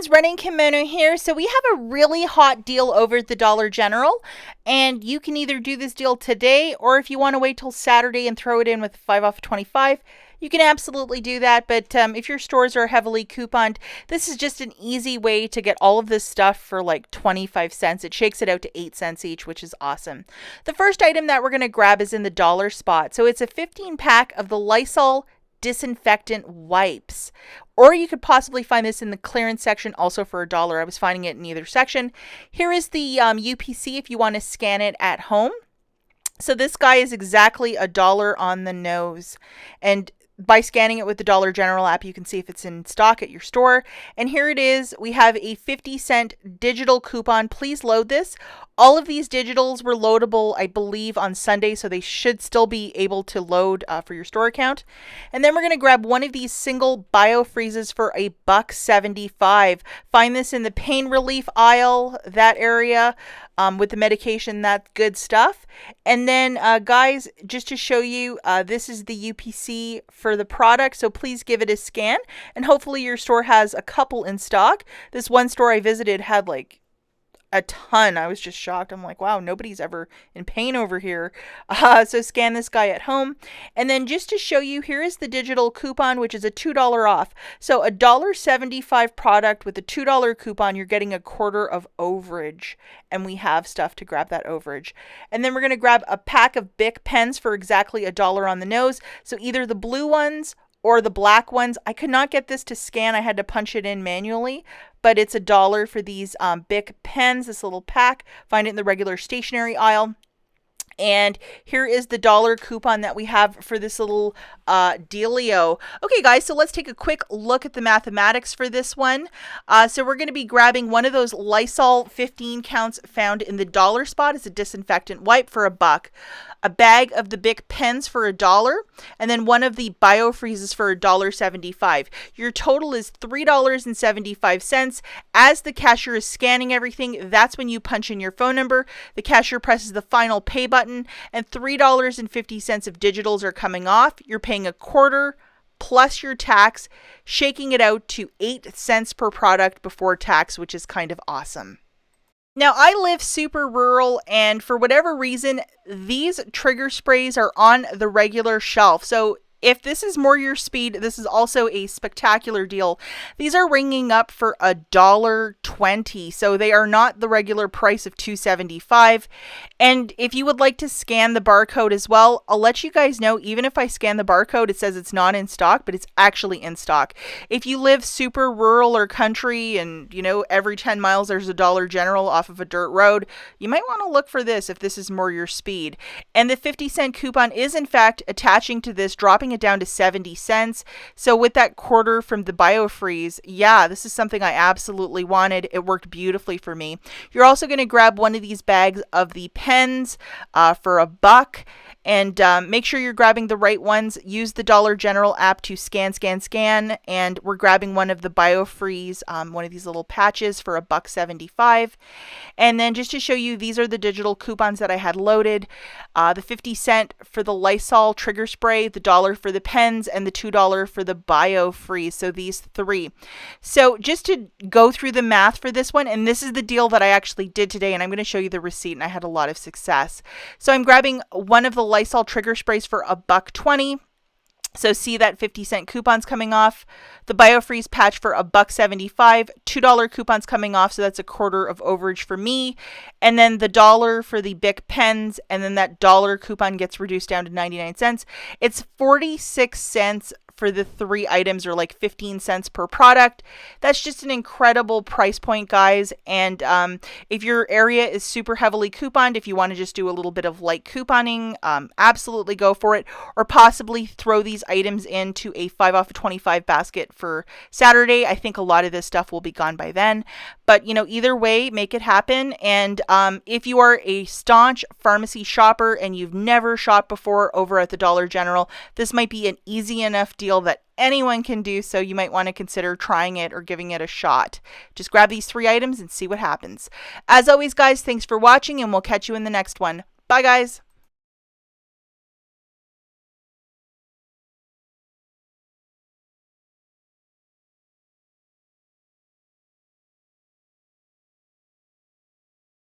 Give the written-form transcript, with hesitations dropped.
friends, Running Kimono here. So we have a really hot deal over at the Dollar General, and you can either do this deal today, or if you want to wait till Saturday and throw it in with 5 off 25, you can absolutely do that. But if your stores are heavily couponed, this is just an easy way to get all of this stuff for like 25 cents. It shakes it out to 8 cents each, which is awesome. The first item that we're going to grab is in the dollar spot. So it's a 15 pack of the Lysol disinfectant wipes, or you could possibly find this in the clearance section also for $1. I was finding it in either section. Here is the UPC if you want to scan it at home. So this guy is exactly $1 on the nose, and by scanning it with the Dollar General app, you can see if it's in stock at your store. And here it is. We have a 50-cent digital coupon. Please load this. All of these digitals were loadable, I believe, on Sunday, so they should still be able to load for your store account. And then we're going to grab one of these single Biofreezes for $1.75. Find this in the pain relief aisle, that area, with the medication, that good stuff. And then, guys, just to show you, this is the UPC for the product, so please give it a scan, and hopefully your store has a couple in stock. This one store I visited had like a ton. I was just shocked. I'm like, wow, nobody's ever in pain over here. So scan this guy at home. And then just to show you, here is the digital coupon, which is a $2 off. So a $1.75 product with a $2 coupon, you're getting a quarter of overage. And we have stuff to grab that overage. And then we're going to grab a pack of Bic pens for exactly $1 on the nose. So either the blue ones or the black ones. I could not get this to scan. I had to punch it in manually, but it's $1 for these Bic pens, this little pack. Find it in the regular stationery aisle. And here is the $1 coupon that we have for this little dealio. Okay, guys, so let's take a quick look at the mathematics for this one. So we're going to be grabbing one of those Lysol 15 counts found in the dollar spot. It's a disinfectant wipe for $1. A bag of the Bic pens for $1, and then one of the Biofreezes for $1.75. Your total is $3.75. As the cashier is scanning everything, that's when you punch in your phone number. The cashier presses the final pay button, and $3.50 of digitals are coming off. You're paying a quarter plus your tax, shaking it out to 8 cents per product before tax, which is kind of awesome. Now, I live super rural, and for whatever reason, these trigger sprays are on the regular shelf. So if this is more your speed, this is also a spectacular deal. These are ringing up for $1.20, so they are not the regular price of $2.75. And if you would like to scan the barcode as well, I'll let you guys know, even if I scan the barcode, it says it's not in stock, but it's actually in stock. If you live super rural or country and, you know, every 10 miles there's a Dollar General off of a dirt road, you might want to look for this if this is more your speed. And the 50-cent coupon is, in fact, attaching to this, dropping it down to 70 cents. So with that quarter from the Biofreeze, yeah, this is something I absolutely wanted. It worked beautifully for me. You're also going to grab one of these bags of the pens for $1. And make sure you're grabbing the right ones. Use the Dollar General app to scan. And we're grabbing one of the Biofreeze, one of these little patches for $1.75. And then just to show you, these are the digital coupons that I had loaded. The 50 cent for the Lysol trigger spray, the $1 for the pens, and the $2 for the Biofreeze. So these three. So just to go through the math for this one, and this is the deal that I actually did today, and I'm going to show you the receipt, and I had a lot of success. So I'm grabbing one of the Lysol trigger sprays for $1.20. So see that 50-cent coupons coming off. The Biofreeze patch for $1.75. $2 coupons coming off, so that's a quarter of overage for me. And then the $1 for the Bic pens, and then that $1 coupon gets reduced down to 99 cents. It's 46 cents for the three items, or like 15 cents per product. That's just an incredible price point, guys. And if your area is super heavily couponed, if you want to just do a little bit of light couponing, absolutely go for it. Or possibly throw these items into a 5 off of 25 basket for Saturday. I think a lot of this stuff will be gone by then. But, you know, either way, make it happen. And if you are a staunch pharmacy shopper and you've never shopped before over at the Dollar General, this might be an easy enough deal that anyone can do, so you might want to consider trying it or giving it a shot. Just grab these three items and see what happens. As always, guys, thanks for watching, and we'll catch you in the next one. Bye, guys.